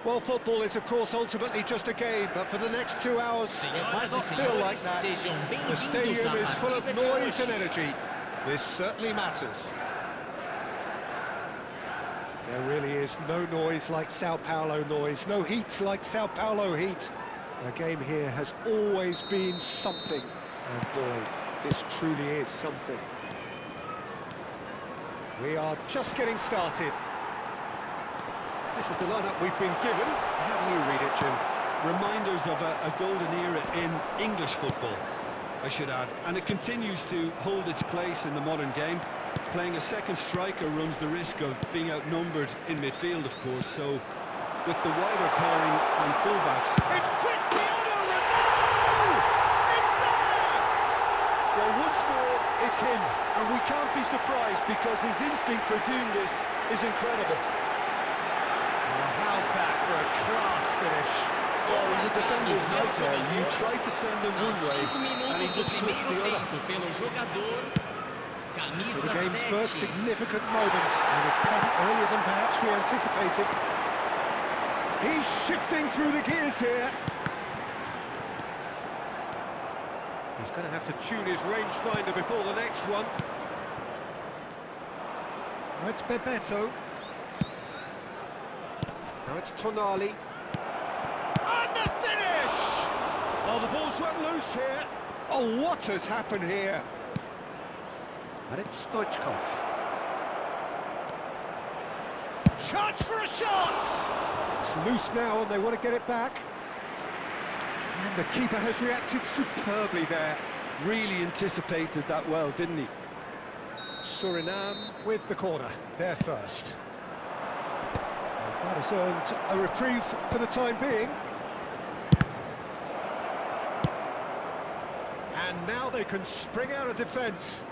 Well, football is, of course, ultimately just a game, but for the next 2 hours, it might not feel like that. The stadium is full of noise and energy. This certainly matters. There really is no noise like Sao Paulo noise, no heat like Sao Paulo heat. The game here has always been something, and boy, this truly is something. We are just getting started. This is the lineup we've been given. How do you read it, Jim? Reminders of a golden era in English football, I should add. And it continues to hold its place in the modern game. Playing a second striker runs the risk of being outnumbered in midfield, of course. So, with the wider pairing and fullbacks... It's Cristiano Ronaldo! It's there! Well, once more, it's him. And we can't be surprised because his instinct for doing this is incredible. How's that for a class finish? Well, he's a defender's nightmare. You try to send him one way, and he just slips the other. So the game's first significant moment, and it's come earlier than perhaps we anticipated. He's shifting through the gears here. He's going to have to tune his rangefinder before the next one. Now it's Bebeto. Now it's Tonali. And the finish! Oh, the ball's run loose here. Oh, what has happened here? And it's Stoichkov. Chance for a shot! It's loose now and they want to get it back. And the keeper has reacted superbly there. Really anticipated that well, didn't he? Suriname with the corner, there first. That has earned a reprieve for the time being. And now they can spring out of defence.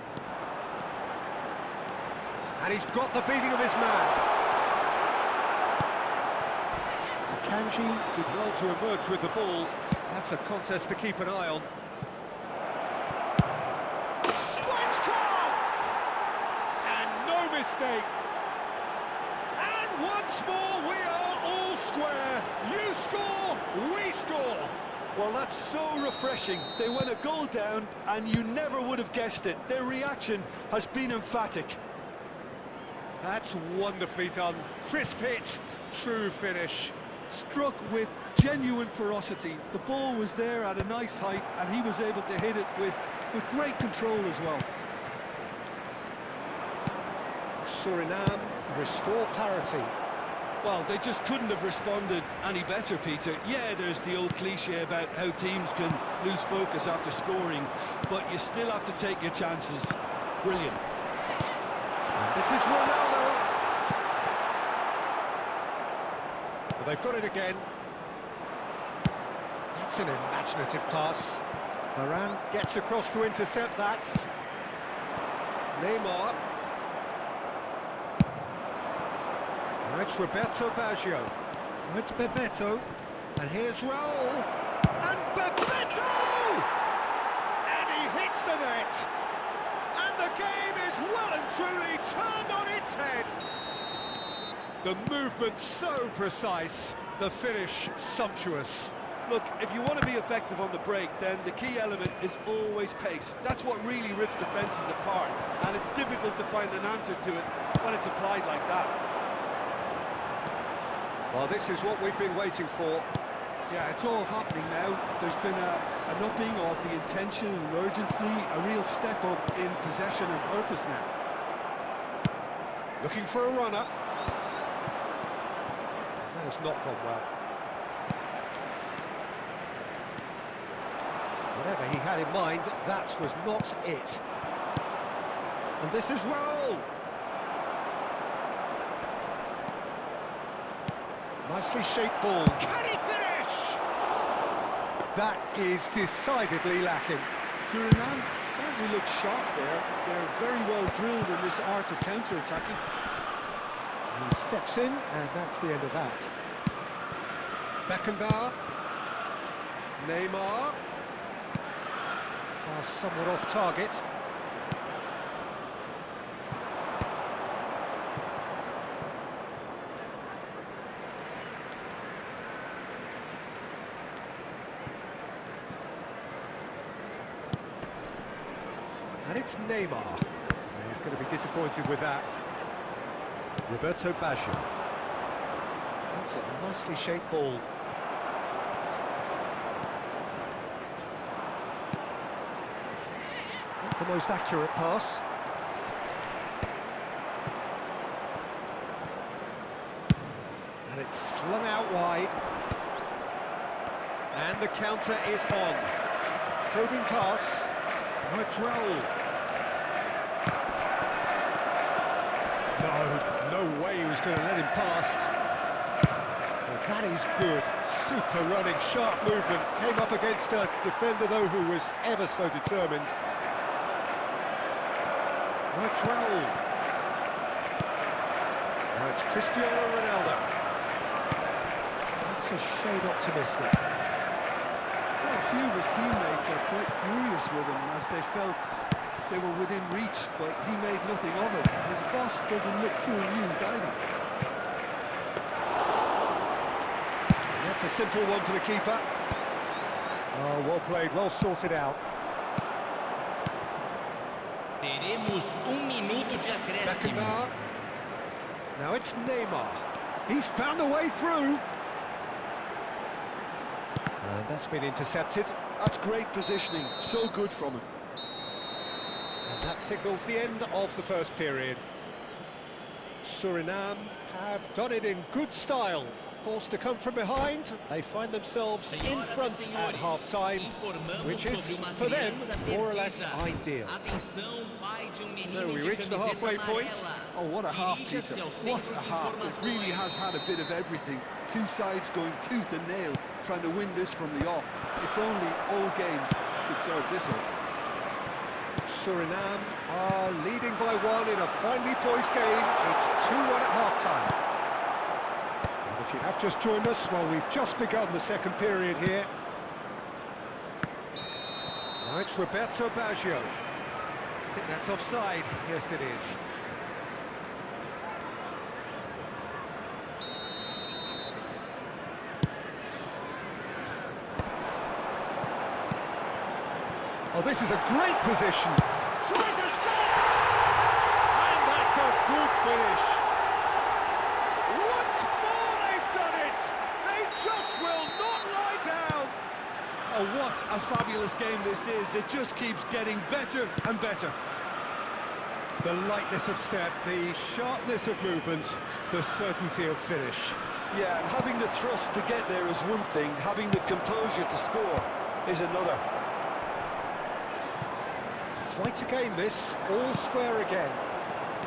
And he's got the beating of his man. Akanji did well to emerge with the ball. That's a contest to keep an eye on. Stoichkov! And no mistake. And once more, we are all square. You score, we score. Well, that's so refreshing. They went a goal down, and you never would have guessed it. Their reaction has been emphatic. That's wonderfully done. Crisp hit, true finish. Struck with genuine ferocity. The ball was there at a nice height, and he was able to hit it with great control as well. Suriname restore parity. Well, they just couldn't have responded any better, Peter. Yeah, there's the old cliche about how teams can lose focus after scoring, but you still have to take your chances. Brilliant. And this is Ronaldo. Well, they've got it again. That's an imaginative pass. Varane gets across to intercept that. Neymar. Now it's Roberto Baggio. Now it's Bebeto. And here's Raul. And Bebeto! And he hits the net. And the game is well and truly turned on its head. The movement so precise, the finish sumptuous. Look, if you want to be effective on the break, then the key element is always pace. That's what really rips defences apart, and it's difficult to find an answer to it when it's applied like that. Well, this is what we've been waiting for. Yeah, it's all happening now. There's been an upping of the intention and urgency, a real step up in possession and purpose now. Looking for a runner. That has not gone well. Whatever he had in mind, that was not it. And this is Raul. Nicely shaped ball. Can he finish? That is decidedly lacking. Suriname certainly looks sharp there. They're very well drilled in this art of counter-attacking. He steps in, and that's the end of that. Beckenbauer. Neymar. Pass somewhat off target. And it's Neymar. He's going to be disappointed with that. Roberto Baggio. That's a nicely shaped ball. Not the most accurate pass. And it's slung out wide. And the counter is on. Probing pass. Now it's Raul. No way he was going to let him past. Well, that is good. Super running, sharp movement. Came up against a defender, though, who was ever so determined. Now it's Raul. Now it's Cristiano Ronaldo. That's a shade optimistic. Well, a few of his teammates are quite furious with him as they felt they were within reach, but he made nothing of it. His boss doesn't look too amused either. And that's a simple one for the keeper. Oh, well played, well sorted out. Teremos minuto de acréscimo. Beckenbauer. Now it's Neymar. He's found a way through. And that's been intercepted. That's great positioning, so good from him. And that signals the end of the first period. Suriname have done it in good style. Forced to come from behind, they find themselves in front at half-time, which is, for them, more or less ideal. So we reach the halfway point. Oh, what a half, Peter. What a half. It really has had a bit of everything. Two sides going tooth and nail, trying to win this from the off. If only all games could serve this up. Suriname are leading by one in a finely poised game. It's 2-1 at half-time. And if you have just joined us, well, we've just begun the second period here. Now it's Roberto Baggio. I think that's offside. Yes, it is. Oh, this is a great position. Tries a shot! And that's a good finish. Once more they've done it! They just will not lie down! Oh, what a fabulous game this is. It just keeps getting better and better. The lightness of step, the sharpness of movement, the certainty of finish. Yeah, and having the thrust to get there is one thing, having the composure to score is another. Quite a game this, all square again.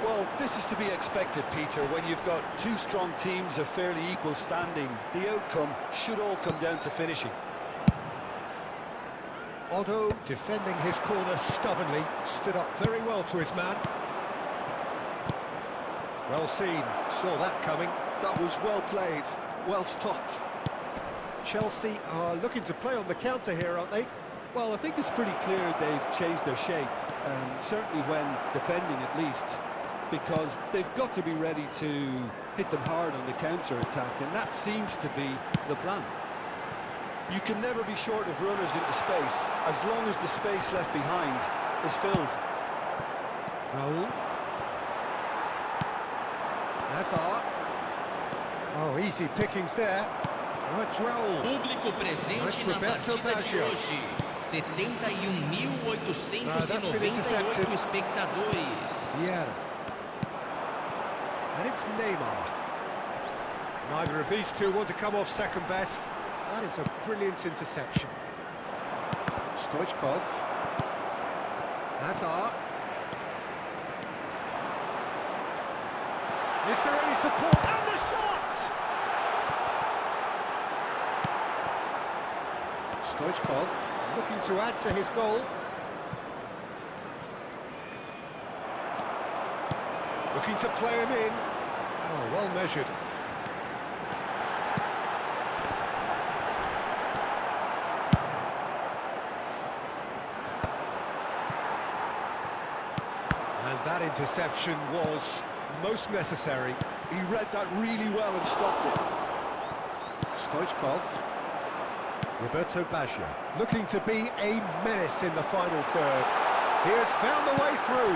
Well, this is to be expected, Peter, when you've got two strong teams of fairly equal standing. The outcome should all come down to finishing. Otto, defending his corner stubbornly, stood up very well to his man. Well seen, saw that coming. That was well played, well stopped. Chelsea are looking to play on the counter here, aren't they? Well, I think it's pretty clear they've changed their shape, certainly when defending at least, because they've got to be ready to hit them hard on the counter-attack, and that seems to be the plan. You can never be short of runners into space, as long as the space left behind is filled. Raul. Hazard. Oh, easy pickings there. Now it's Raul. Público presente na partida de hoje. 71.898 espectadores. Yeah. And it's Neymar. Neither of these two want to come off second best. That is a brilliant interception. Stoichkov. Hazard. Is there any support? And the shot! Stoichkov looking to add to his goal. Looking to play him in. Oh, well measured. And that interception was most necessary. He read that really well and stopped it. Stoichkov. Roberto Baggio. Looking to be a menace in the final third. He has found the way through.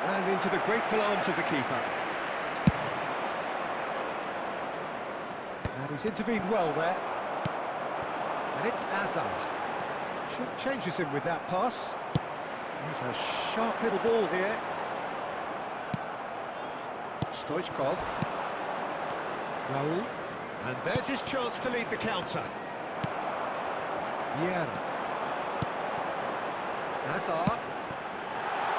And into the grateful arms of the keeper. And he's intervened well there. And it's Hazard. Changes him with that pass. There's a sharp little ball here. Stoichkov. Raul. And there's his chance to lead the counter. Vieira. Hazard.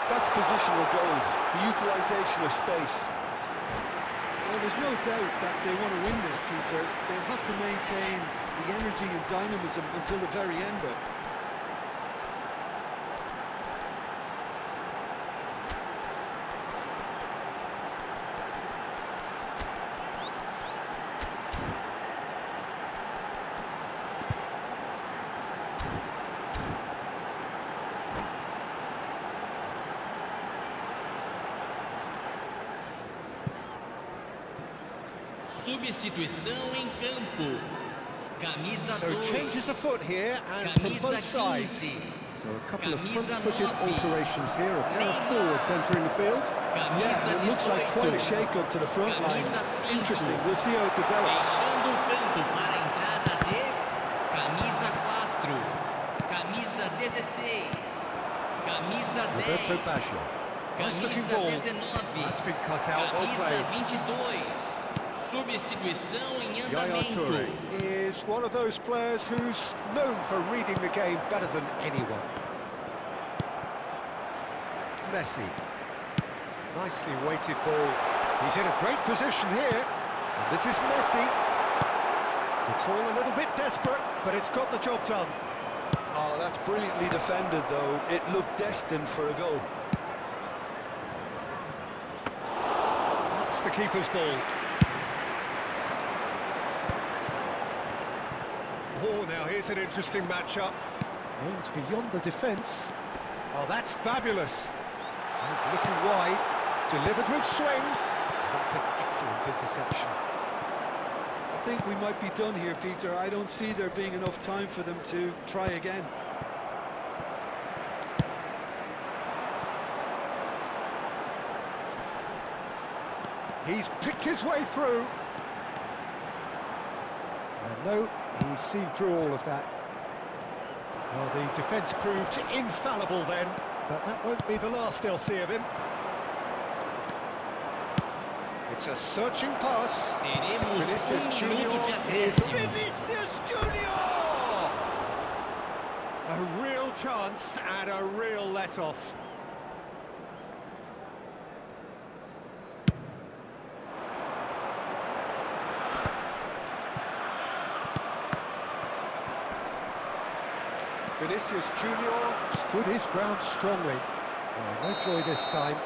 That's positional goal, the utilisation of space. Well, there's no doubt that they want to win this, Peter. They'll have to maintain the energy and dynamism until the very end, though. Substituição em campo. Camisa So 2. changes afoot here, and from Camisa both sides. 15. So a couple of Camisa front-footed 9. alterations here, a pair of forwards entering the field. Camisa It looks like quite a 18. shake-up to the front line. Camisa 5. Interesting, we'll see how it develops. Deixando o campo para a entrada de camisa 4, camisa 16, camisa 10, Roberto Baggio. Nice looking camisa ball. 19, That's been cut out, well camisa played. 22. Substituição em Yaya andamento. Toure is one of those players who's known for reading the game better than anyone. Messi. Nicely weighted ball. He's in a great position here. And this is Messi. It's all a little bit desperate, but it's got the job done. Oh, that's brilliantly defended, though. It looked destined for a goal. That's the keeper's ball. Oh, now here's an interesting matchup. Aimed beyond the defence. Oh, that's fabulous. He's looking wide. Delivered with swing. That's an excellent interception. I think we might be done here, Peter. I don't see there being enough time for them to try again. He's picked his way through. And no, he's seen through all of that. Well, the defence proved infallible then, but that won't be the last they'll see of him. It's a searching pass. Teremos Vinicius minuto Junior de is acréscimo. Vinicius Junior! A real chance and a real let-off. Vinicius Junior stood his ground strongly. No joy this time.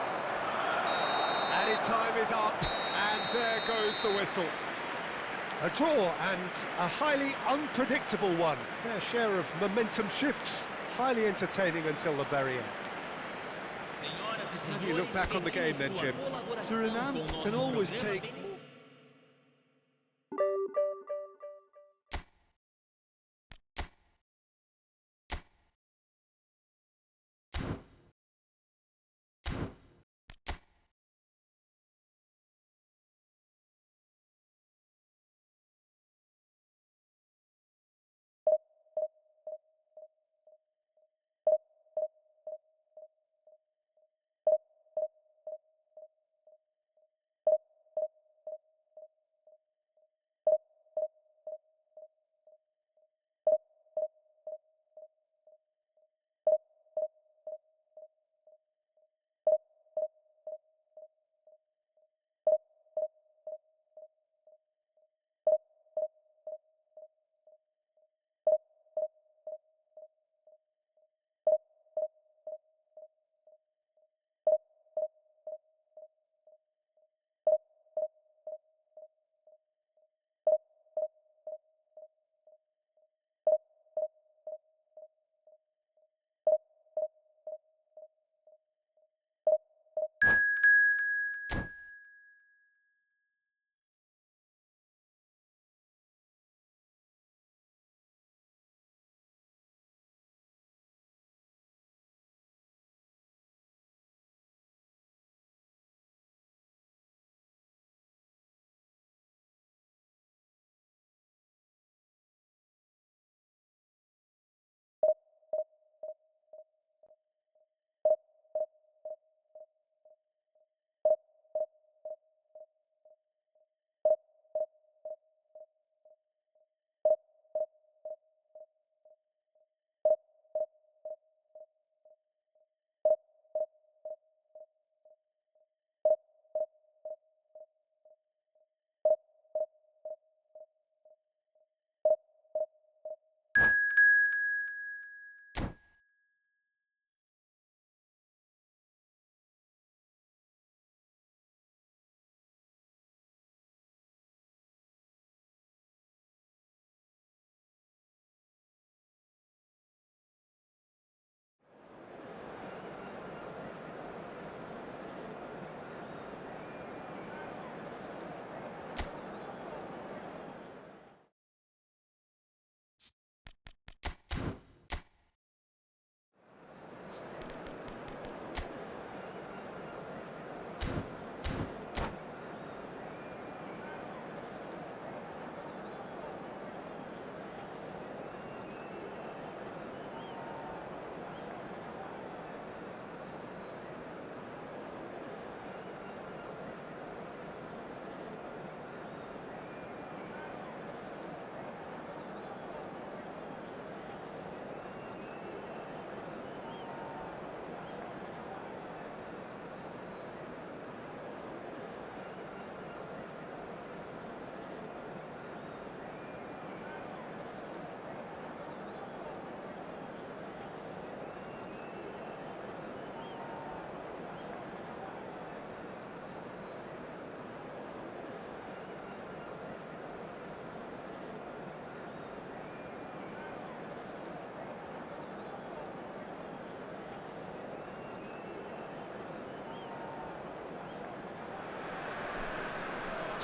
Added time is up, and there goes the whistle. A draw, and a highly unpredictable one. Fair share of momentum shifts, highly entertaining until the very end. How do you look back on the game then, Jim? Suriname can always take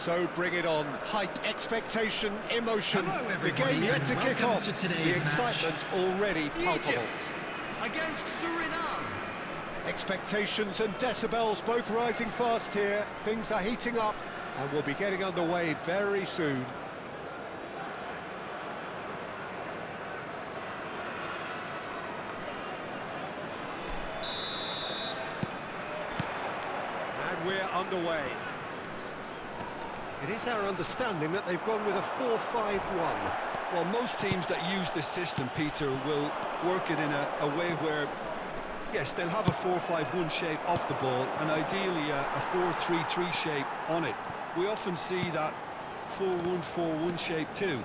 So bring it on. Hype, expectation, emotion. Hello, The everybody, game yet and to kick welcome off. to today's The match. excitement already palpable. Egypt against Suriname. Expectations and decibels both rising fast here. Things are heating up and we'll be getting underway very soon. And we're underway. It is our understanding that they've gone with a 4-5-1. Well, most teams that use this system, Peter, will work it in a way where, yes, they'll have a 4-5-1 shape off the ball and ideally a 4-3-3 shape on it. We often see that 4-1-4-1 shape too,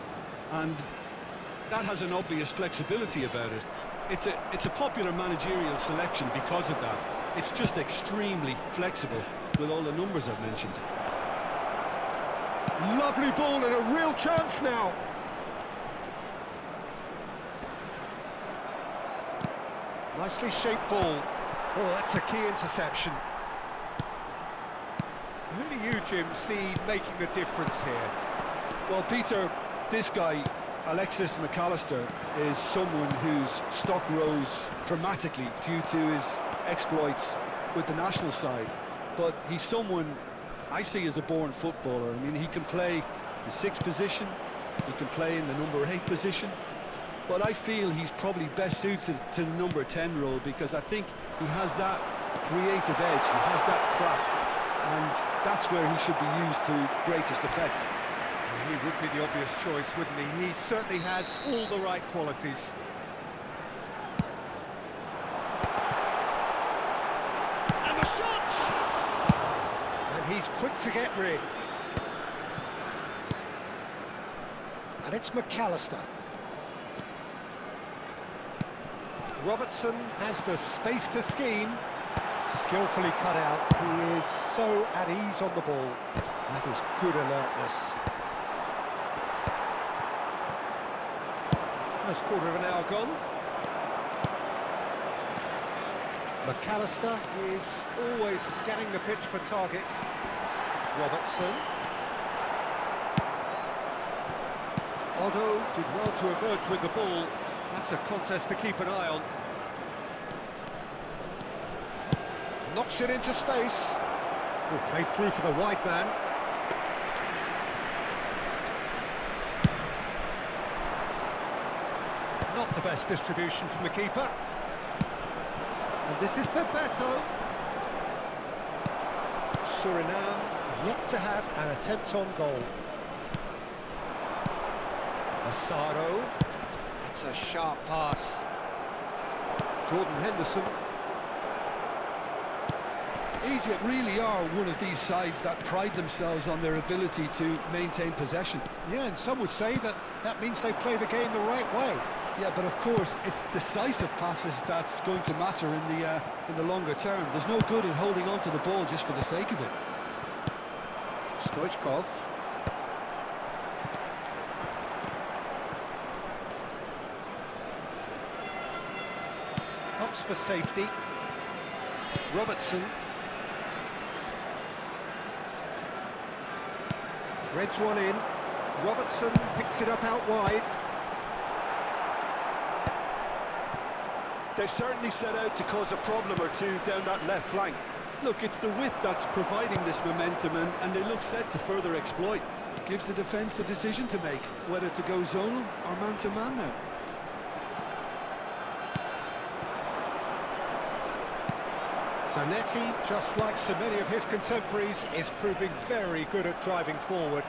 and that has an obvious flexibility about it. It's a popular managerial selection because of that. It's just extremely flexible with all the numbers I've mentioned. Lovely ball and a real chance now. Nicely shaped ball. Oh, that's a key interception. Who do you, Jim, see making the difference here? Well, Peter, this guy, Alexis McAllister, is someone whose stock rose dramatically due to his exploits with the national side. But he's someone I see as a born footballer. I mean, he can play the 6th position, he can play in the number 8 position, but I feel he's probably best suited to the number 10 role because I think he has that creative edge, he has that craft, and that's where he should be used to greatest effect. He would be the obvious choice, wouldn't he? He certainly has all the right qualities. And the shot! And he's quick to get rid. And it's McAllister. Robertson has the space to scheme. Skillfully cut out. He is so at ease on the ball. That is good alertness. First quarter of an hour gone. McAllister is always scanning the pitch for targets. Robertson. Otto did well to emerge with the ball. That's a contest to keep an eye on. Knocks it into space. Will play through for the wide man. Not the best distribution from the keeper. And this is Bebeto. Suriname yet to have an attempt on goal. Asaro. That's a sharp pass. Jordan Henderson. Egypt really are one of these sides that pride themselves on their ability to maintain possession. Yeah, and some would say that that means they play the game the right way. Yeah, but of course, it's decisive passes that's going to matter in the longer term. There's no good in holding on to the ball just for the sake of it. Stoichkov. Opts for safety. Robertson. Threads one in. Robertson picks it up out wide. They've certainly set out to cause a problem or two down that left flank. Look, it's the width that's providing this momentum, and they look set to further exploit. Gives the defence a decision to make, whether to go zonal or man-to-man now. Zanetti, just like so many of his contemporaries, is proving very good at driving forward.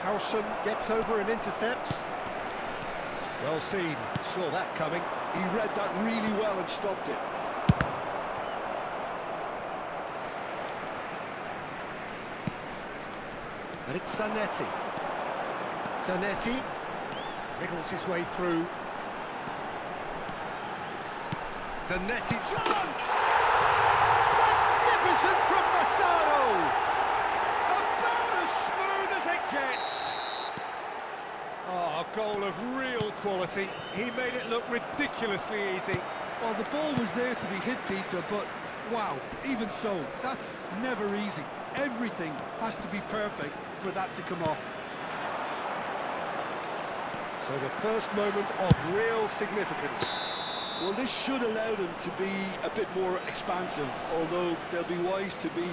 Howson gets over and intercepts. Well seen, saw that coming. He read that really well and stopped it. And it's Zanetti. Zanetti wriggles his way through. Zanetti chance! Magnificent from Massaro! About as smooth as it gets. Oh, a goal of real quality. He made it look ridiculously easy. Well, the ball was there to be hit, Peter, but wow, even so, that's never easy. Everything has to be perfect for that to come off. So the first moment of real significance. Well, this should allow them to be a bit more expansive, although they'll be wise to be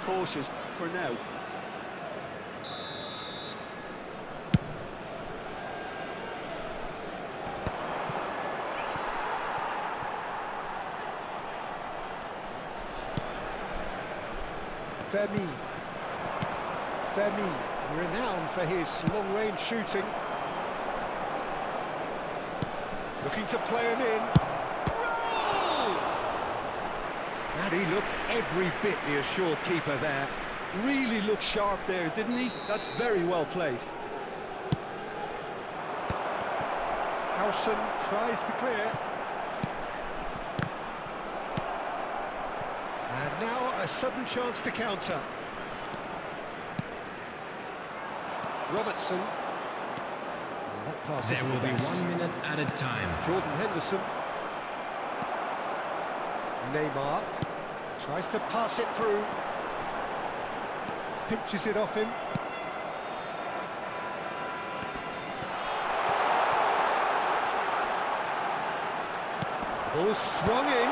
cautious for now. Fermin, renowned for his long-range shooting. Looking to play him in. Goal! And he looked every bit the assured keeper there. Really looked sharp there, didn't he? That's very well played. Howson tries to clear. And now a sudden chance to counter. Robertson. And that pass There will be 1 minute added time. Jordan Henderson. Neymar tries to pass it through. Pinches it off him. Ball swung in.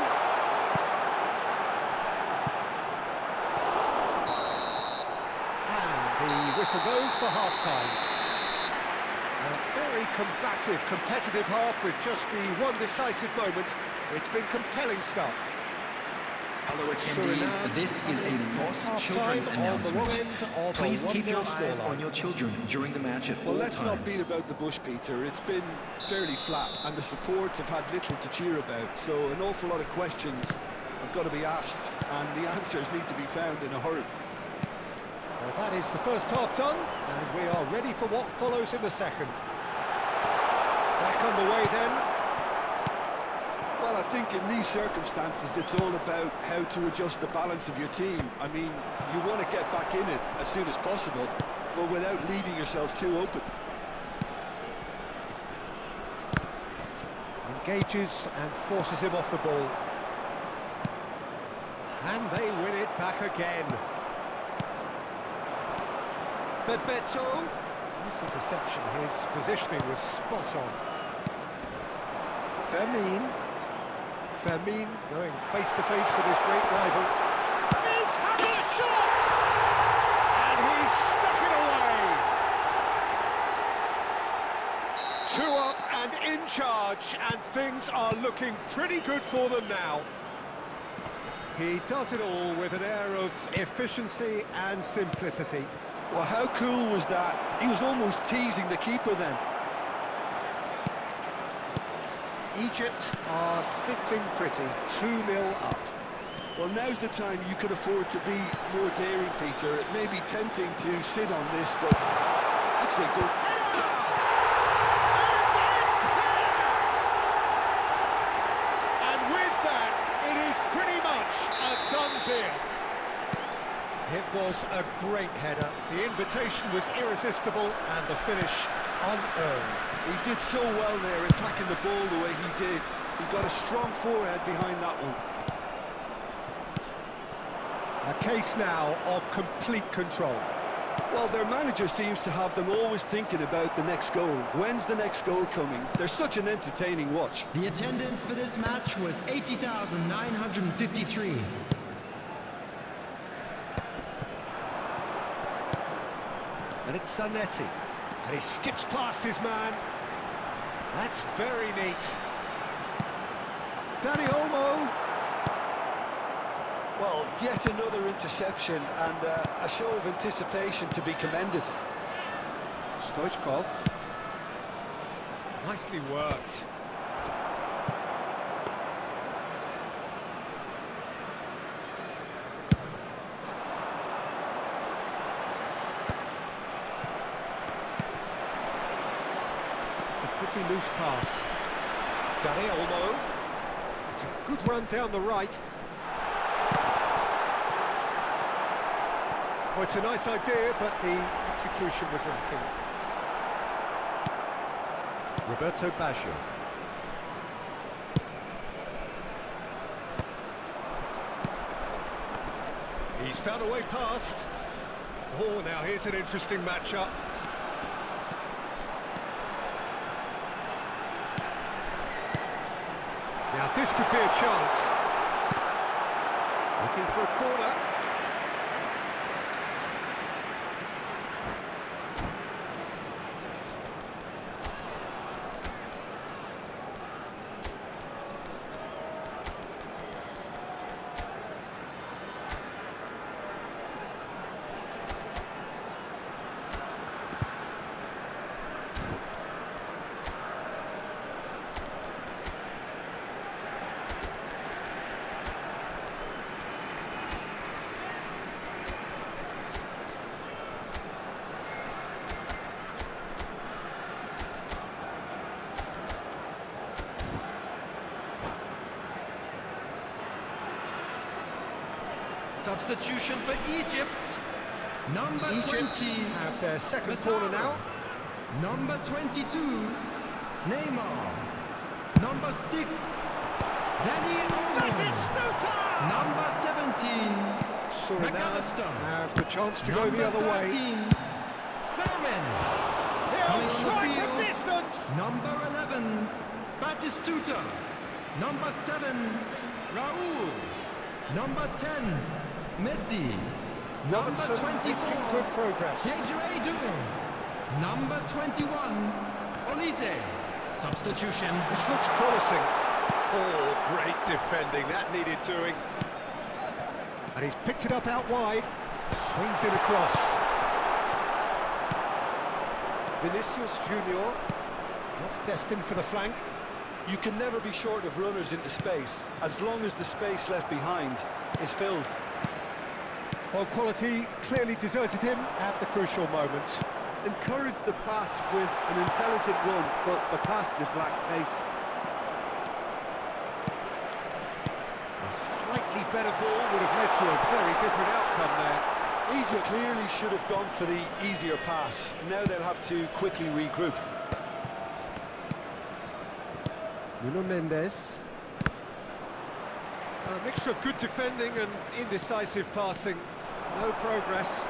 And the whistle goes for half-time. A very combative, competitive half with just the one decisive moment. It's been compelling stuff. Hello attendees, this is a post-children's announcement. Please keep your eyes on your children during the match at all times. Well, let's not beat about the bush, Peter. It's been fairly flat, and the support have had little to cheer about. So an awful lot of questions have got to be asked, and the answers need to be found in a hurry. Well, that is the first half done, and we are ready for what follows in the second. Back on the way then. Well, I think in these circumstances, it's all about how to adjust the balance of your team. I mean, you want to get back in it as soon as possible, but without leaving yourself too open. Engages and forces him off the ball. And they win it back again. Bebeto. Nice interception, his positioning was spot on. Fermin going face-to-face with his great rival. He's having a shot! And he's stuck it away! 2 up and in charge, and things are looking pretty good for them now. He does it all with an air of efficiency and simplicity. Well, how cool was that? He was almost teasing the keeper then. Egypt are sitting pretty, 2-0 up. Well, now's the time you can afford to be more daring, Peter. It may be tempting to sit on this, but that's a good header! And it's there! And with that, it is pretty much a done deal. It was a great header. The invitation was irresistible, and the finish unearned. He did so well there, attacking the ball the way he did. He got a strong forehead behind that one. A case now of complete control. Well, their manager seems to have them always thinking about the next goal. When's the next goal coming? They're such an entertaining watch. The attendance for this match was 80,953. And it's Zanetti. And he skips past his man. That's very neat. Dani Olmo. Well, yet another interception and a show of anticipation to be commended. Stoichkov. Nicely worked. Pretty loose pass. Dani Olmo. It's a good run down the right. Well, it's a nice idea, but the execution was lacking. Roberto Baggio. He's found a way past. Oh, now here's an interesting matchup. Now this could be a chance. Looking for a corner. Substitution for Egypt. Number Egypt 20. have their second Massaro. corner now. Number 22. Neymar. Number 6. Danny Olmo. Batistuta! Number 17. Suriname McAllister. have the chance to go Number the other way. 13. Fermin. He'll Coming on the try field. from distance. Number 11. Batistuta. Number 7. Raul. Number 10. Messi. Number Robertson 24. making good progress. Desiree Doué. Number 21. Olise. Substitution. This looks promising. Oh, great defending. That needed doing. And he's picked it up out wide. Swings it across. Vinicius Junior. That's destined for the flank. You can never be short of runners into space, as long as the space left behind is filled. Well, quality clearly deserted him at the crucial moment. Encouraged the pass with an intelligent run, but the pass just lacked pace. A slightly better ball would have led to a very different outcome there. Egypt clearly should have gone for the easier pass. Now they'll have to quickly regroup. Nuno Mendes. A mixture of good defending and indecisive passing. No progress.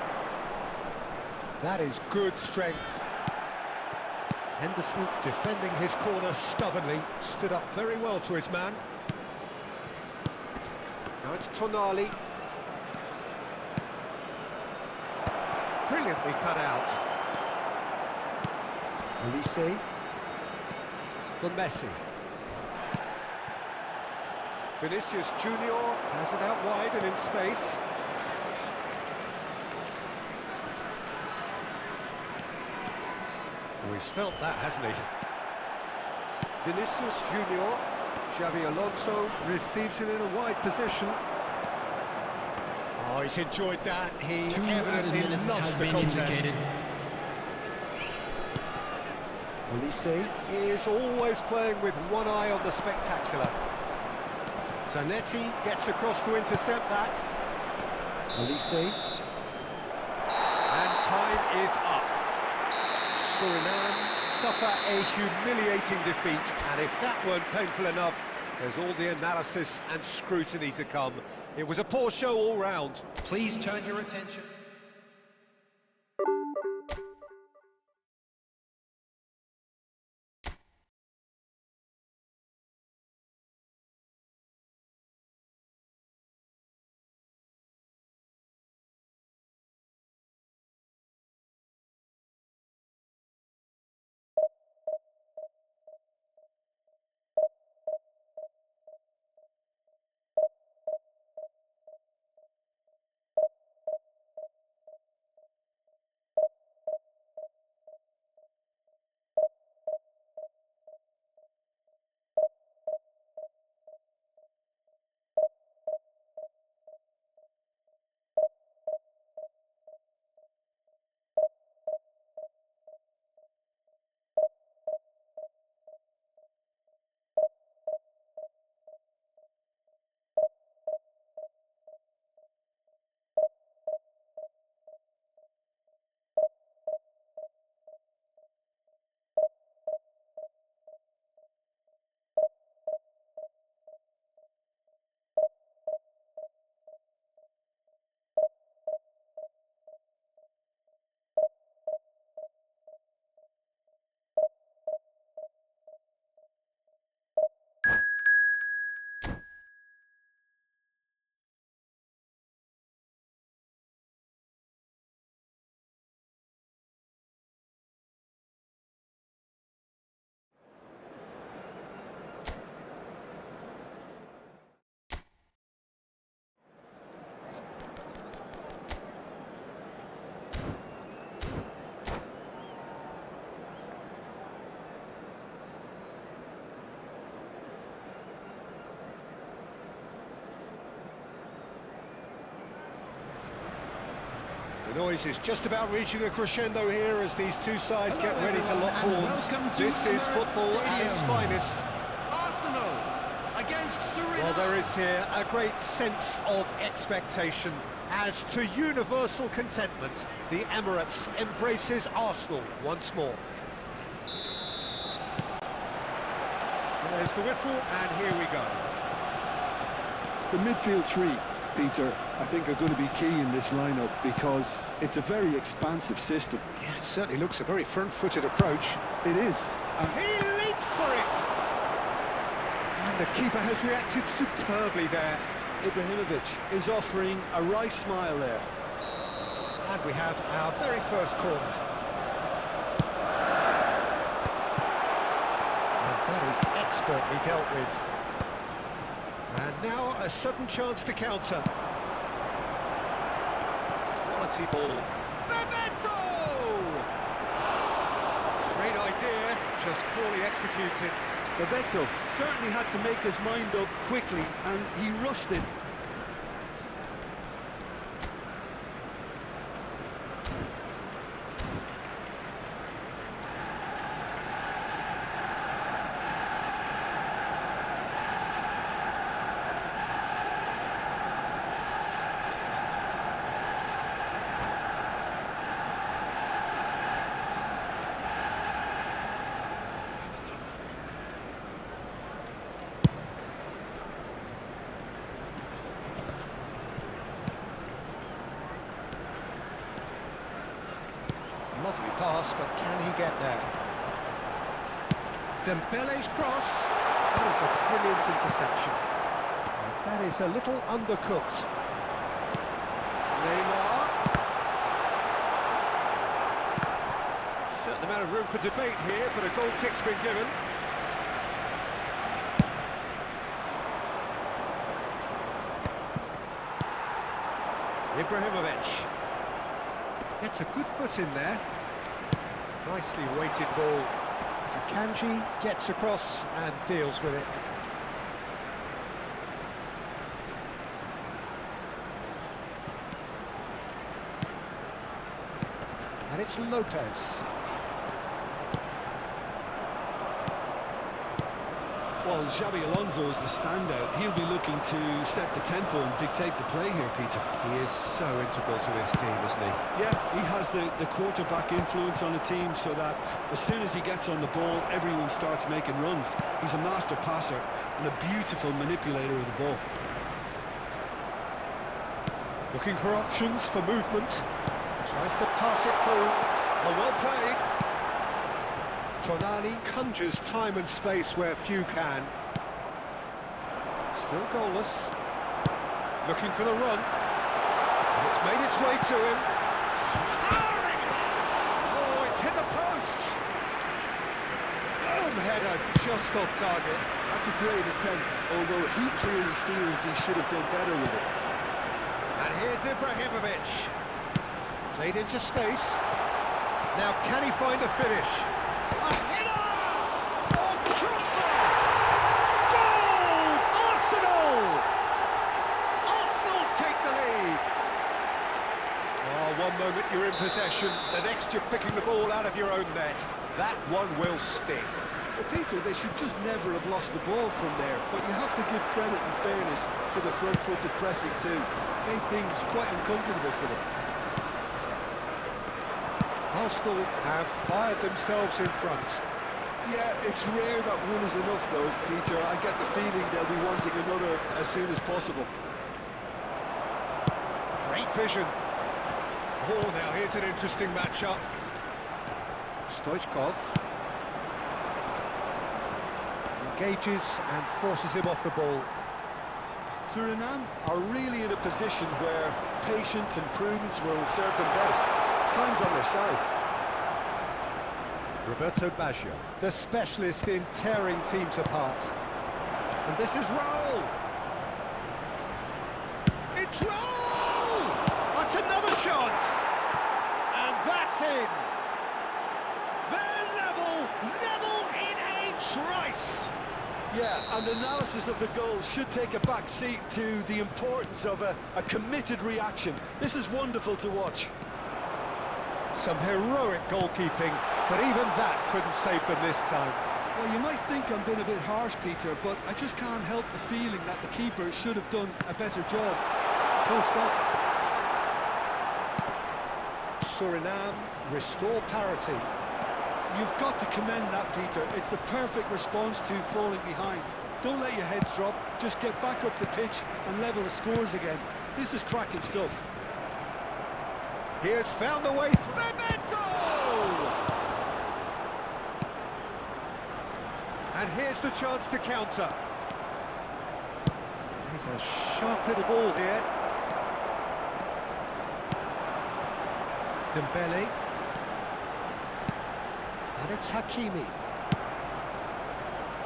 That is good strength. Henderson defending his corner stubbornly. Stood up very well to his man. Now it's Tonali. Brilliantly cut out. Olise. For Messi. Vinicius Junior has it out wide and in space. Oh, he's felt that, hasn't he? Vinicius Junior. Xabi Alonso receives it in a wide position. Oh, he's enjoyed that. He 2 added evidently minutes loves has the been contest. indicated. Olise is always playing with one eye on the spectacular. Zanetti gets across to intercept that. Olise. And time is up. Suriname suffer a humiliating defeat, and if that weren't painful enough, there's all the analysis and scrutiny to come. It was a poor show all round. Please turn your attention The noise is just about reaching a crescendo here as these two sides get ready to lock horns. This is football at its finest. Arsenal against Suriname. Well, there is here a great sense of expectation. As to universal contentment, the Emirates embraces Arsenal once more. There's the whistle, and here we go. The midfield three, Peter, I think are going to be key in this lineup because it's a very expansive system. Yeah, it certainly looks a very front-footed approach. It is. He leaps for it! And the keeper has reacted superbly there. Ibrahimovic is offering a right smile there. And we have our very first corner. And that is expertly dealt with. And now a sudden chance to counter. Quality ball. Bebeto! Great idea, just poorly executed. Bebeto certainly had to make his mind up quickly, and he rushed it. Lovely pass, but can he get there? Dembele's cross. That is a brilliant interception. That is a little undercooked. Neymar. Certain amount of room for debate here, but a goal kick's been given. Ibrahimovic. Gets a good foot in there. Nicely weighted ball. Akanji gets across and deals with it. And it's Lopez. Well, Xabi Alonso is the standout. He'll be looking to set the tempo and dictate the play here, Peter. He is so integral to this team, isn't he? Yeah, he has the quarterback influence on the team so that as soon as he gets on the ball, everyone starts making runs. He's a master passer and a beautiful manipulator of the ball. Looking for options for movement. Tries to pass it through. Oh, well played. Tonali conjures time and space where few can. Still goalless. Looking for the run. And it's made its way to him. Towering! Oh, it's hit the post! Boom header, just off target. That's a great attempt, although he clearly feels he should have done better with it. And here's Ibrahimovic. Played into space. Now can he find a finish? A header! Oh, crossbar! Goal! Arsenal! Arsenal take the lead. Oh, one moment you're in possession, the next you're picking the ball out of your own net. That one will sting. Well, Peter, they should just never have lost the ball from there, but you have to give credit and fairness to the front-footed pressing too. Made things quite uncomfortable for them. Arsenal have fired themselves in front. Yeah, it's rare that one is enough though, Peter. I get the feeling they'll be wanting another as soon as possible. Great vision. Oh, now here's an interesting matchup. Stoichkov engages and forces him off the ball. Suriname are really in a position where patience and prudence will serve them best. Time's on their side. Roberto Baggio, the specialist in tearing teams apart. And this is Raul. It's Raul! That's another chance! And that's in! They're level in a trice! Yeah, and analysis of the goal should take a back seat to the importance of a committed reaction. This is wonderful to watch. Some heroic goalkeeping, but even that couldn't save them this time. Well, you might think I'm being a bit harsh, Peter, but I just can't help the feeling that the keeper should have done a better job. Full stop. Suriname restore parity. You've got to commend that, Peter. It's the perfect response to falling behind. Don't let your heads drop, just get back up the pitch and level the scores again. This is cracking stuff. He has found the way through. Bebeto! And here's the chance to counter. He's a sharp little ball here. Dembele. And it's Hakimi.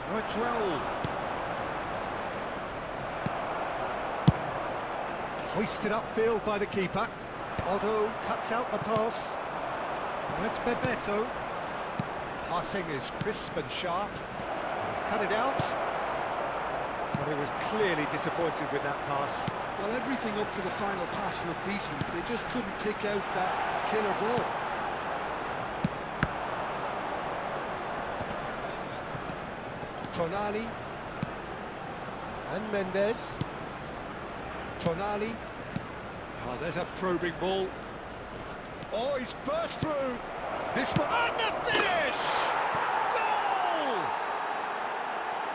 Now it's Raul. Hoisted upfield by the keeper. Otto cuts out the pass. Now it's Bebeto. Passing is crisp and sharp. He's cut it out. But he was clearly disappointed with that pass. Well, everything up to the final pass looked decent. They just couldn't pick out that killer ball. Tonali. And Mendes. Tonali. Oh, there's a probing ball. Oh, he's burst through. This one. And the finish! Goal!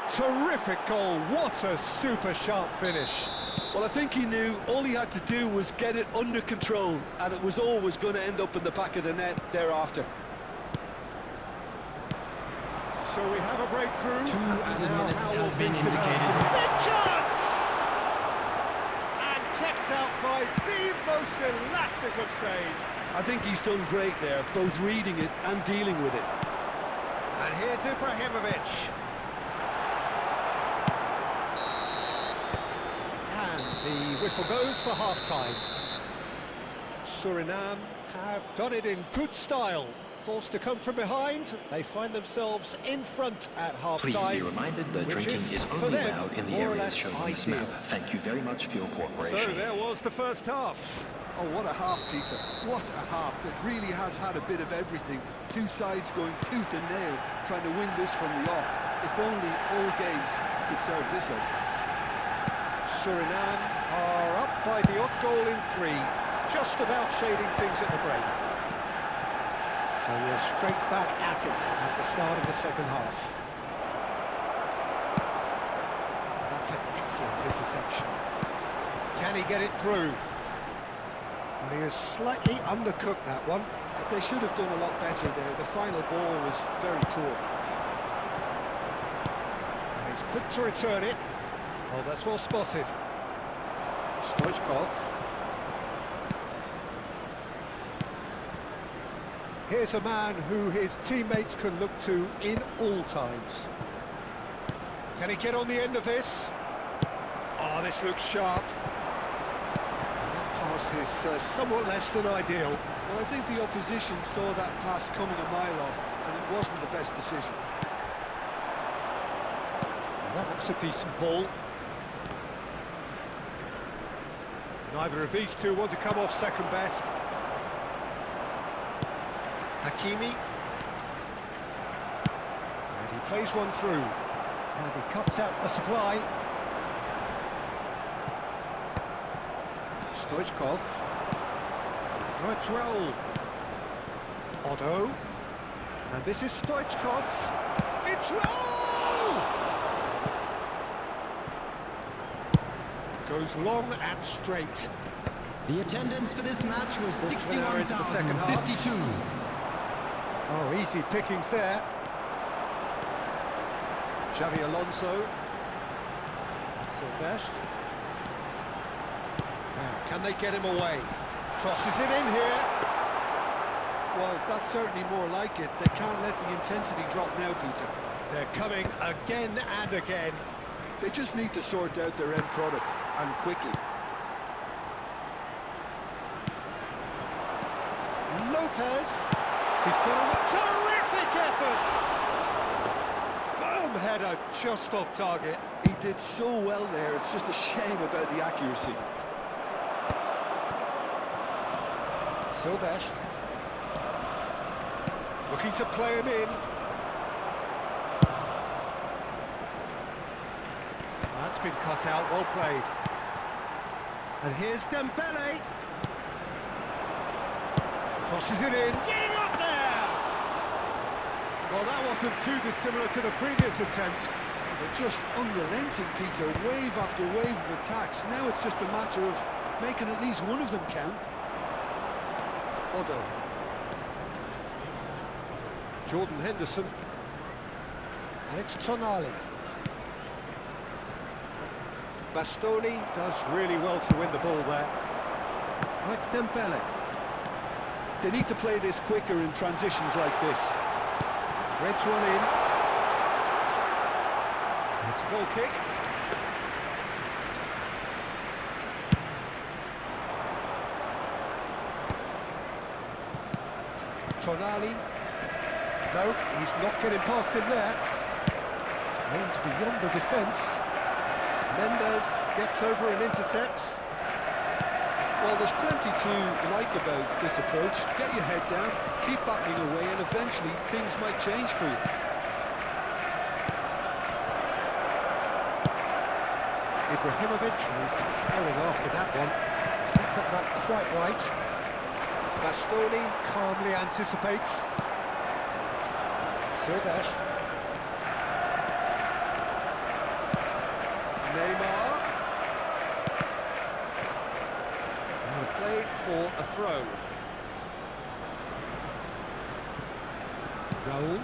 Terrific goal. What a super sharp finish. Well, I think he knew all he had to do was get it under control, and it was always going to end up in the back of the net thereafter. So we have a breakthrough. 2 added Now minutes how will has been things develop? indicated. Big chance! And kept out by the most elastic of saves. I think he's done great there, both reading it and dealing with it. And here's Ibrahimovic. And the whistle goes for half-time. Suriname have done it in good style. Forced to come from behind, they find themselves in front at half-time. Please be reminded that which drinking is for only them, allowed in the more or areas less shown on this ideal. map. Thank you very much for your cooperation. So there was the first half. Oh, what a half, Peter. What a half. It really has had a bit of everything. Two sides going tooth and nail, trying to win this from the off. If only all games could serve this up. Suriname are up by the odd goal in 3, just about shading things at the break. So we're straight back at it at the start of the second half. That's an excellent interception. Can he get it through? And he has slightly undercooked that one. They should have done a lot better there. The final ball was very poor. And he's quick to return it. Oh, that's well spotted. Stoichkov. Here's a man who his teammates can look to in all times. Can he get on the end of this? Oh, this looks sharp. That pass is somewhat less than ideal. Well, I think the opposition saw that pass coming a mile off, and it wasn't the best decision. Well, that looks a decent ball. Neither of these two want to come off second best. Hakimi. And he plays one through. And he cuts out the supply. Stoichkov. Now it's Raul. Otto. And this is Stoichkov. It's Raul! Goes long and straight. The attendance for this match was An hour into the second half. 61,052. Oh, easy pickings there. Xavi Alonso. Silvestre. Now, can they get him away? Crosses it in here. Well, that's certainly more like it. They can't let the intensity drop now, Peter. They're coming again and again. They just need to sort out their end product, and quickly. Lopez. He's got a terrific effort. Firm header just off target. He did so well there. It's just a shame about the accuracy. Silvestre. Looking to play him in. That's been cut out, well played. And here's Dembele. Crosses it in. Getting up there! Well, that wasn't too dissimilar to the previous attempt. They're just unrelenting, Peter, wave after wave of attacks. Now it's just a matter of making at least one of them count. Odo. Jordan Henderson. And it's Tonali. Bastoni does really well to win the ball there. Oh, it's Dembele. They need to play this quicker in transitions like this. Threads one in. It's a goal kick. Tonali. No, he's not getting past him there. Aims beyond the defence. Mendes gets over and intercepts. Well, there's plenty to like about this approach. Get your head down, keep battling away, and eventually things might change for you. Ibrahimovic is howling after that one. He's not got that quite right. Bastoni calmly anticipates. Silvesh. Neymar. And play for a throw. Raul.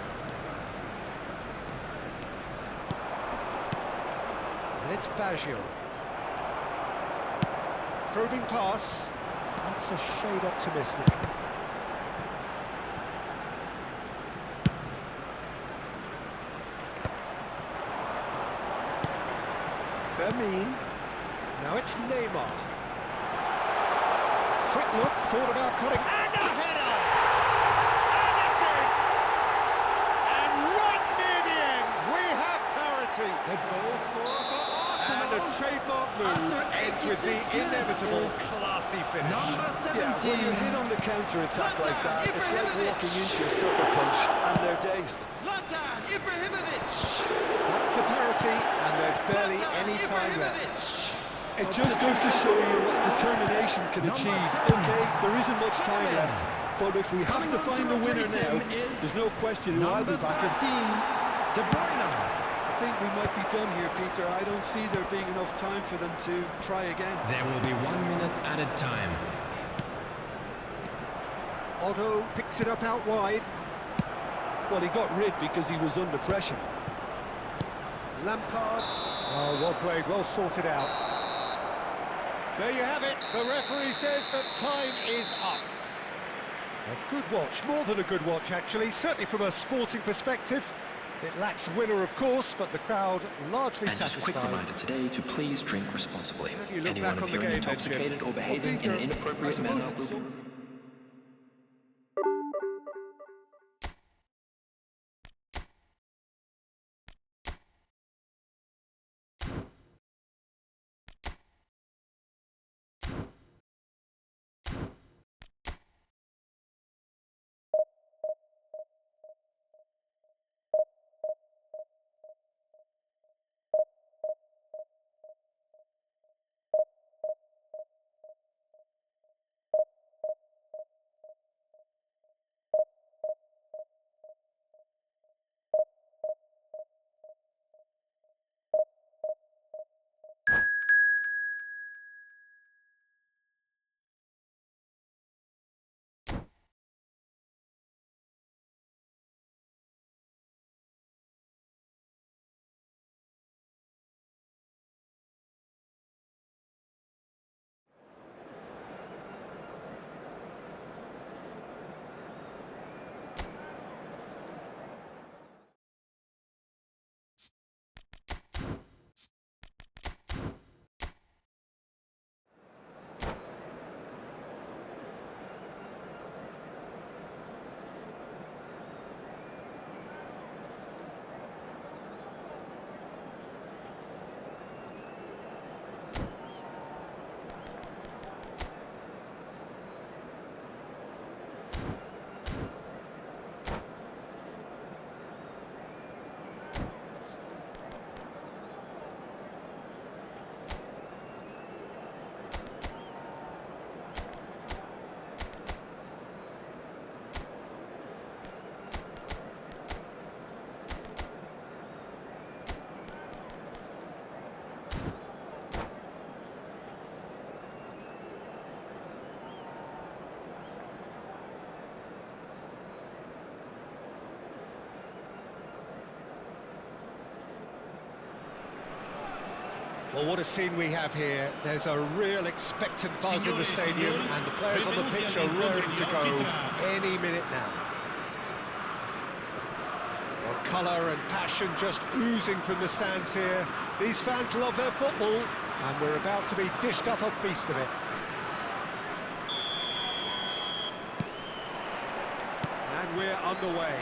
And it's Baggio. Probing pass. That's a shade optimistic. Fermin. Now it's Neymar. Quick look, thought about cutting. And a header! And it's in! And right near the end, we have parity. The goal scorer for Arsenal. And a trademark move ends with the inevitable classy finish. Yeah, when you hit on the counter-attack like that, it's like walking into a sucker punch and they're dazed. Zlatan Ibrahimovic. Back to parity, and there's barely any time left. It just goes to show you what determination can achieve. Okay, there isn't much time left, but if we have to find a winner now, there's no question who I'll be backing. De Bruyne. I think we might be done here, Peter. I don't see there being enough time for them to try again. There will be 1 minute added time. Otto picks it up out wide. Well, he got rid because he was under pressure. Lampard. Oh, well played, well sorted out. There you have it. The referee says that time is up. A good watch, more than a good watch actually, certainly from a sporting perspective. It lacks a winner, of course, but the crowd largely And just a quick satisfied. reminder today to please drink responsibly. How do you look Anyone back on the appearing game then, Jim? intoxicated or behaving Peter, in an I inappropriate suppose manner it's will be... Well, what a scene we have here. There's a real expectant buzz in the stadium, and the players on the pitch are raring to go any minute now. Well, colour and passion just oozing from the stands here. These fans love their football, and we're about to be dished up a feast of it. And we're underway.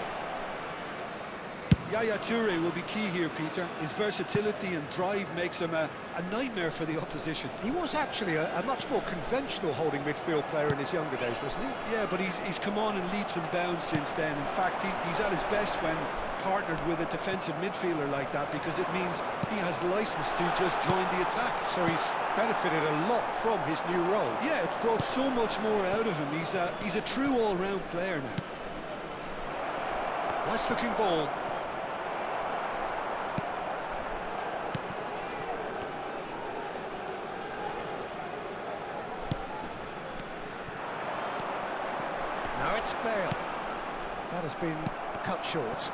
Yaya Toure will be key here, Peter. His versatility and drive makes him a nightmare for the opposition. He was actually a much more conventional holding midfield player in his younger days, wasn't he? Yeah, but he's come on in leaps and bounds since then. In fact, he's at his best when partnered with a defensive midfielder like that, because it means he has license to just join the attack. So he's benefited a lot from his new role. Yeah, it's brought so much more out of him. He's a true all-round player now. Nice looking ball. Now it's Bale. That has been cut short.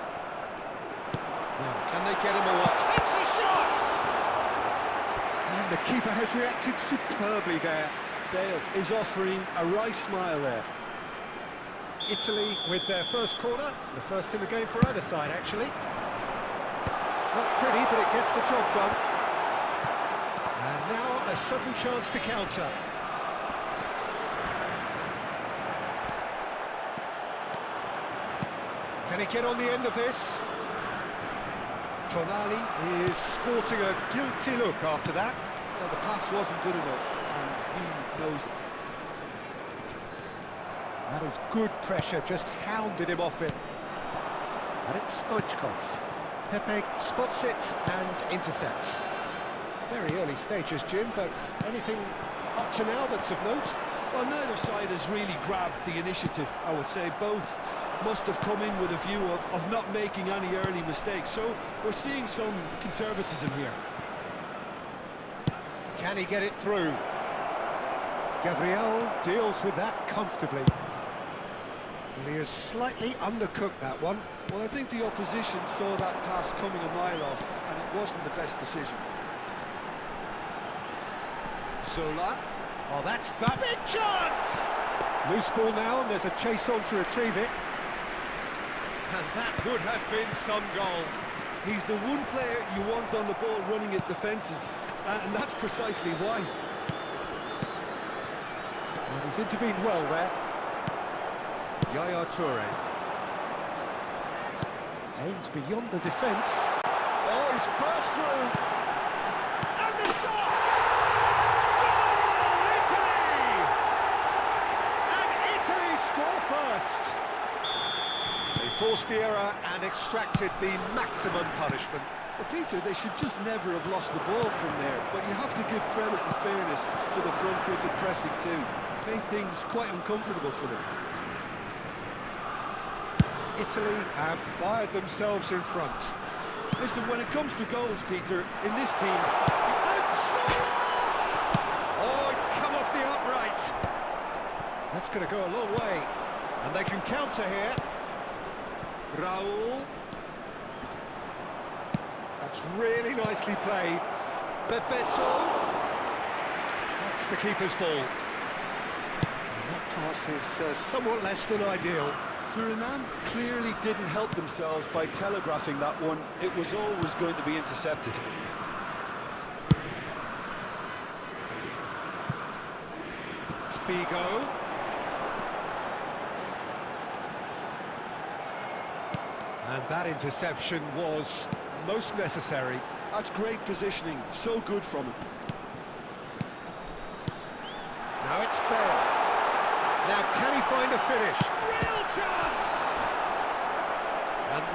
Now, can they get him away? Takes a shot! And the keeper has reacted superbly there. Bale is offering a right smile there. Italy with their first corner, the first in the game for either side, actually. Not pretty, but it gets the job done. And now a sudden chance to counter. Can he get on the end of this? Tonali is sporting a guilty look after that. Well, the pass wasn't good enough, and he knows it. That is good pressure, just hounded him off it. And it's Stoichkov. Pepe spots it and intercepts. Very early stages, Jim, but anything up to now that's of note? Well, neither side has really grabbed the initiative, I would say. Both must have come in with a view of not making any early mistakes, so we're seeing some conservatism here. Can he get it through? Gabriel deals with that comfortably. And he has slightly undercooked that one. Well, I think the opposition saw that pass coming a mile off, and it wasn't the best decision. Zola. Oh, that's a big chance! Loose ball now, and there's a chase on to retrieve it. And that would have been some goal. He's the one player you want on the ball running at defences, and that's precisely why. And he's intervened well there. Yaya Toure. Aims beyond the defence. Oh, he's burst through. And the shot! Goal, Italy! And Italy score first. They forced the error and extracted the maximum punishment. But Peter, they should just never have lost the ball from there, but you have to give credit and fairness to the front-footed pressing too. Made things quite uncomfortable for them. Italy have fired themselves in front. Listen, when it comes to goals, Peter, in this team... And Salah! Oh, it's come off the upright. That's going to go a long way. And they can counter here. Raul. That's really nicely played. Bebeto. That's the keeper's ball. And that pass is somewhat less than ideal. Suriname clearly didn't help themselves by telegraphing that one. It was always going to be intercepted. Figo. And that interception was most necessary. That's great positioning, so good from him. Now it's Bale. Now can he find a finish? Real chance!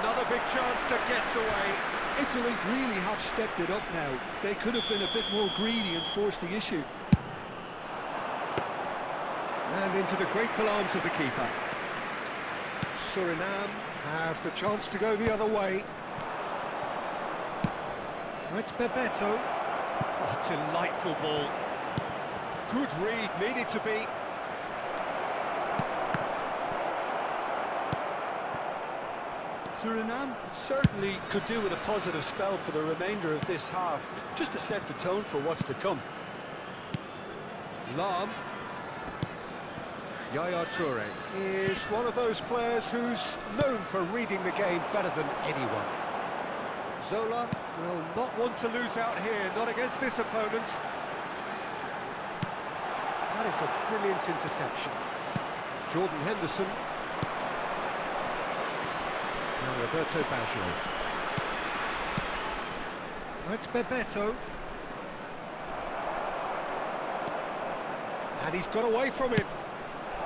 Another big chance that gets away. Italy really have stepped it up now. They could have been a bit more greedy and forced the issue. And into the grateful arms of the keeper. Suriname have the chance to go the other way. Now it's Bebeto. Oh, delightful ball. Good read, needed to be. Suriname certainly could do with a positive spell for the remainder of this half, just to set the tone for what's to come. Lam. Yaya Toure is one of those players who's known for reading the game better than anyone. Zola will not want to lose out here, not against this opponent. That is a brilliant interception. Jordan Henderson. Now Roberto Baggio. Now it's Bebeto. And he's got away from it.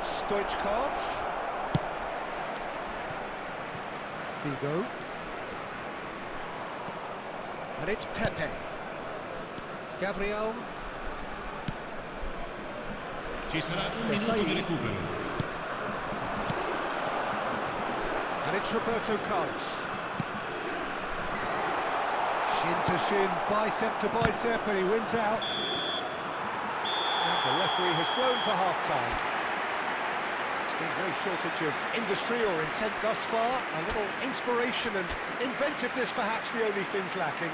Stoichkov. Vigo. And it's Pepe. Gabriel. Ci sarà un minuto di recupero. And it's Roberto Carlos. Shin to shin, bicep to bicep, and he wins out. And the referee has blown for half-time. There's been no shortage of industry or intent thus far. A little inspiration and inventiveness, perhaps the only things lacking.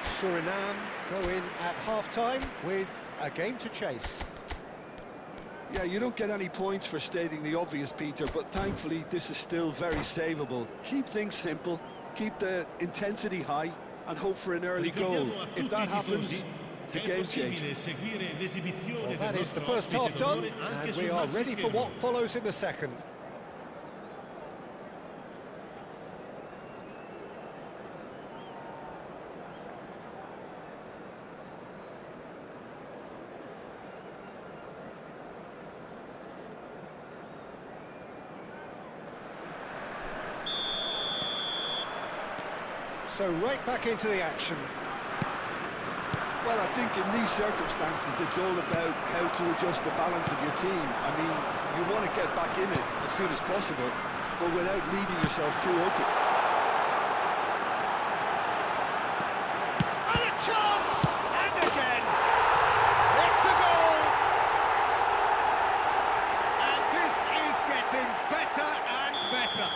Suriname go in at half-time with a game to chase. Yeah, you don't get any points for stating the obvious, Peter, but thankfully this is still very savable. Keep things simple, keep the intensity high, and hope for an early goal. If that happens, it's a game changer. Well, that is the first half done, and we are ready for what follows in the second. So right back into the action. Well, I think in these circumstances, it's all about how to adjust the balance of your team. I mean, you want to get back in it as soon as possible, but without leaving yourself too open. And a chance! And again! It's a goal! And this is getting better and better.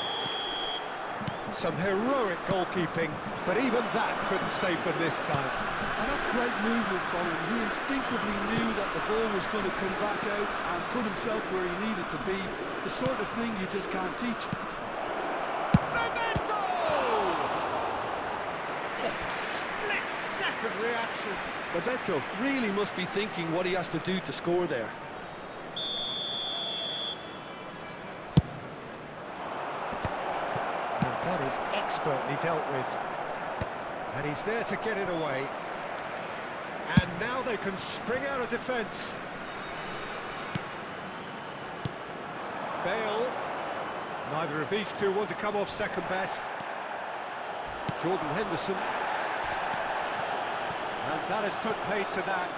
Some heroic goalkeeping, but even that couldn't save them this time. And that's great movement from him. He instinctively knew that the ball was going to come back out and put himself where he needed to be. The sort of thing you just can't teach. Bebeto! Split-second reaction. Bebeto really must be thinking what he has to do to score there. And that is expertly dealt with. And he's there to get it away. And now they can spring out of defence. Bale. Neither of these two want to come off second best. Jordan Henderson. And that has put paid to that.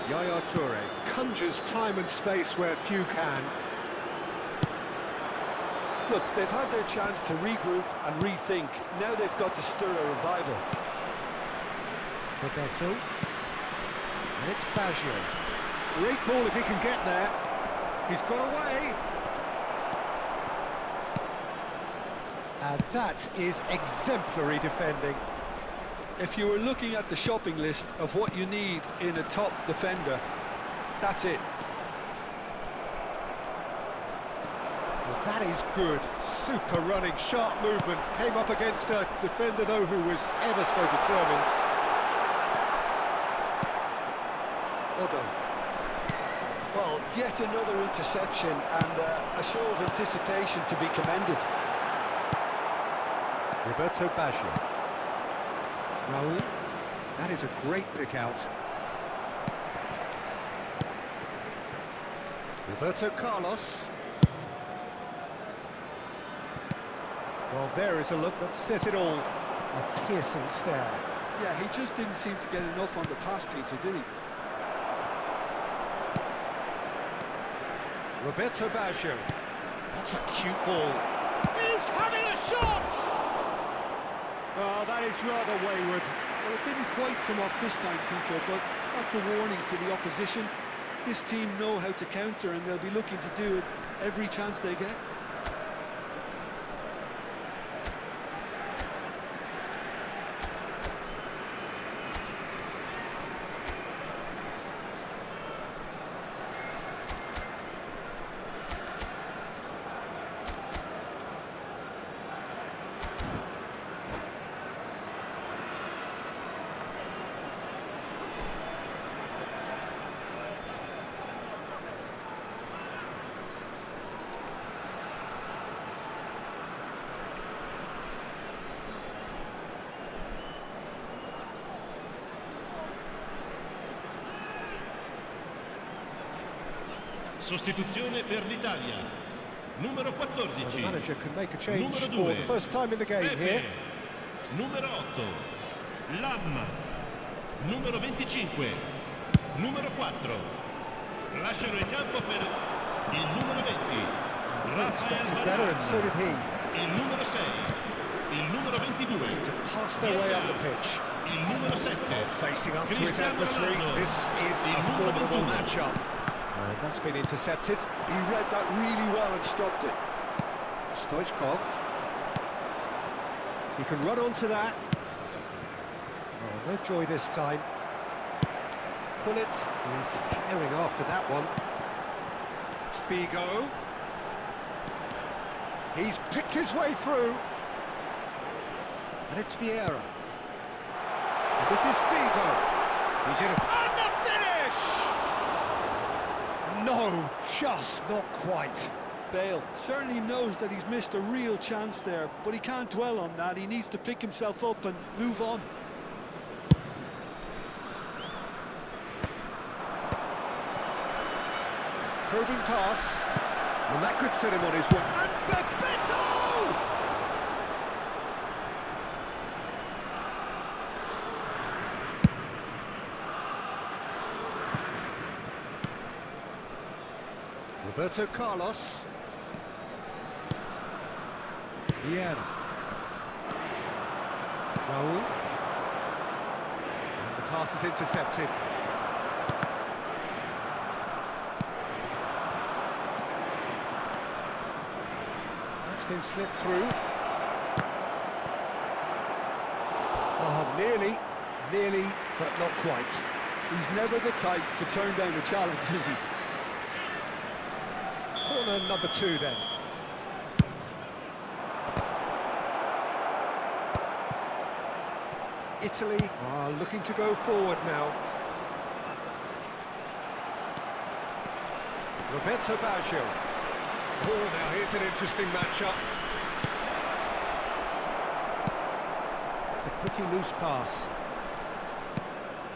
Yaya Toure conjures time and space where few can. Look, they've had their chance to regroup and rethink. Now they've got to stir a revival. Bebeto. And it's Baggio. Great ball if he can get there. He's got away. And that is exemplary defending. If you were looking at the shopping list of what you need in a top defender, that's it. Well, that is good. Super running, sharp movement. Came up against a defender, though, who was ever so determined. Odo. Well, yet another interception and a show of anticipation to be commended. Roberto Baggio. Raul. That is a great pick out. Roberto Carlos. Well, there is a look that says it all. A piercing stare. Yeah, he just didn't seem to get enough on the pass, Peter, did he? Roberto Baggio. That's a cute ball. He's having a shot! Oh, that is rather wayward. Well, it didn't quite come off this time, Peter, but that's a warning to the opposition. This team know how to counter, and they'll be looking to do it every chance they get. Sostituzione per l'Italia. Numero So the 14. manager can make a change Numero for 2. the first time in the game Pepe. here. Numero 8. Lam. Numero 25. Numero 4. Lasciano il campo per il numero 20. Rafael Expected better, and so Varane. did he. Il numero 6. Il numero 22. To pass their way up the pitch. Il numero 7. Facing up to his Cristiano adversary, Ronaldo. this is Il a numero formidable 21. matchup. And that's been intercepted. He read that really well and stopped it. Stoichkov. He can run onto that. Oh, no joy this time. Pullet is herring after that one. Figo. He's picked his way through. And it's Vieira. And this is Figo. He's in and the finish! No, just not quite. Bale certainly knows that he's missed a real chance there, but he can't dwell on that. He needs to pick himself up and move on. Probing pass. And that could set him on his way. And Bebeto! Roberto Carlos. Vieira. Raul. And the pass is intercepted. That's been slipped through. Oh, nearly, but not quite. He's never the type to turn down a challenge, is he? Corner number 2 then. Italy are looking to go forward now. Roberto Baggio. Oh, now here's an interesting matchup. It's a pretty loose pass.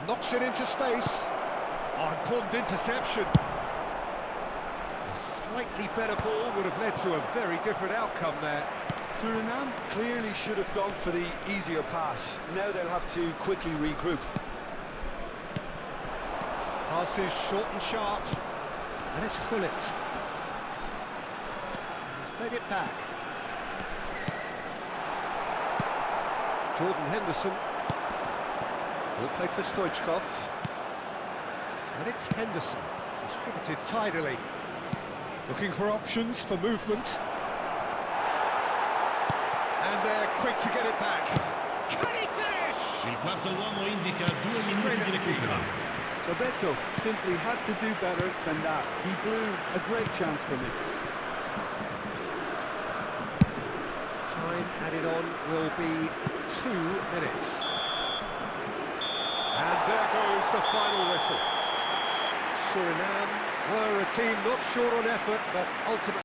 Knocks it into space. Oh, important interception. A slightly better ball would have led to a very different outcome there. Suriname clearly should have gone for the easier pass. Now they'll have to quickly regroup. Pass is short and sharp. And it's Gullit. He's played it back. Jordan Henderson. Ball played for Stoichkov. And it's Henderson. Distributed tidily. Looking for options for movement. And they're quick to get it back. Can he finish? Il quarto uomo indica 2 minuti di recupero. Roberto simply had to do better than that. He blew a great chance for me. Time added on will be 2 minutes. And there goes the final whistle. Suriname were a team not short on effort, but ultimately